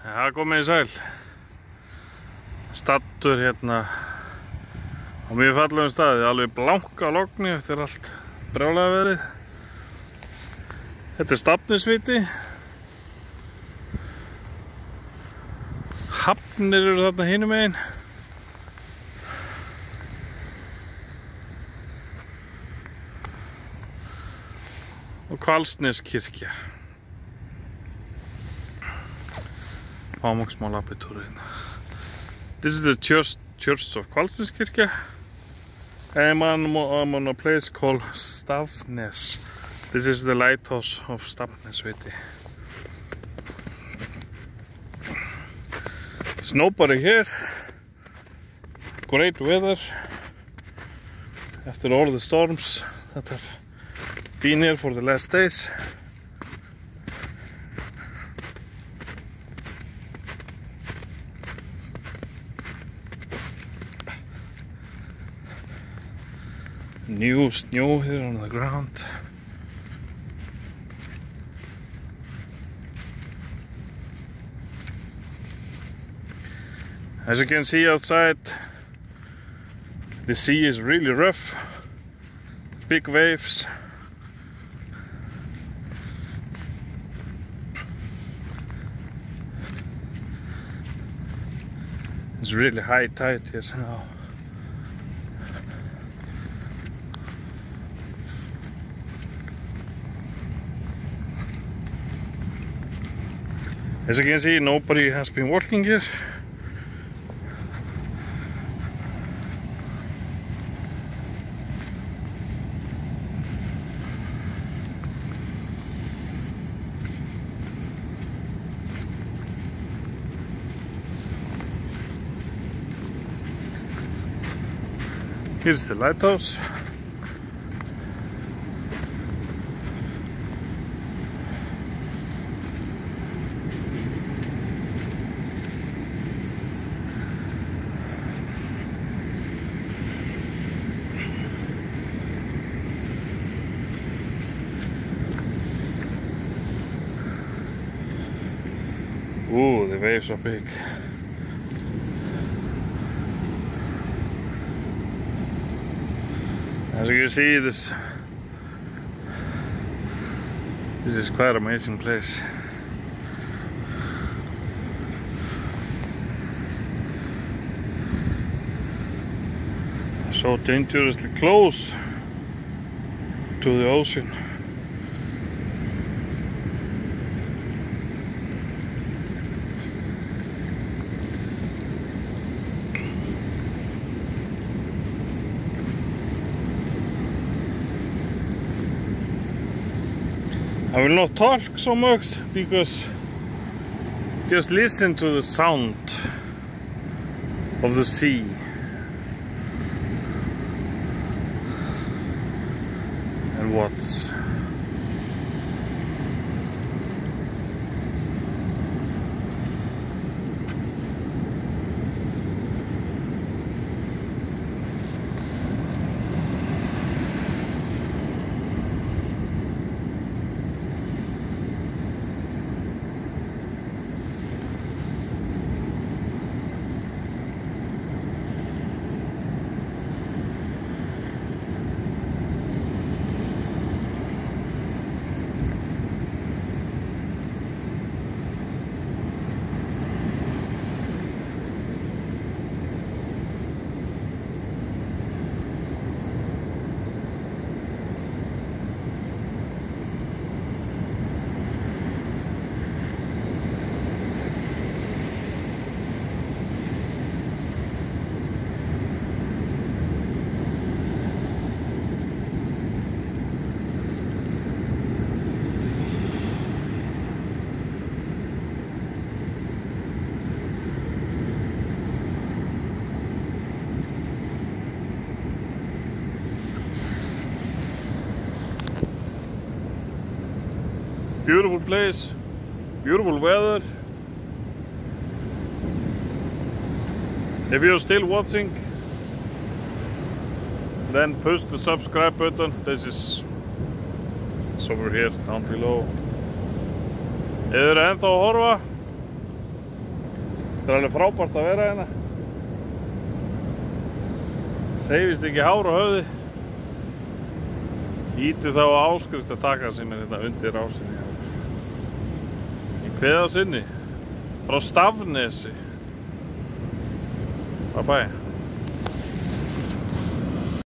Já, komið í sæl. Stattur hérna á mjög fallegum staði, alveg blanka á logni eftir allt brjálæða veðrið. Þetta er Stafnisviti. Hafnir eru þarna hinum megin. Og Hvalsneskirkja. Fáum okkur smá lappitúr hérna. This is the church of Hvalsneskirkja. I'm on a place called Stavnes. This is the lighthouse of Stafnisviti. There's nobody here. Great weather. After all the storms that have been here for the last days. New snow here on the ground. As you can see outside, the sea is really rough. Big waves. It's really high tide here now. As you can see, nobody has been working here. Here's the lighthouse. Ooh, the waves are big. As you can see, this is quite an amazing place. So dangerously close to the ocean. I will not talk so much because just listen to the sound of the sea. And what's beautiful place, beautiful weather. If you're still watching, then push the subscribe button. This is over here down below. Ef þið eru ennþá að horfa, Það er alveg frábært að vera hérna. Hreyfist ekki hár á höfði. Íti þá á áskrift að taka sem er hérna undir ásinni. Í kveðasinni frá Stafnesi. Bye bye.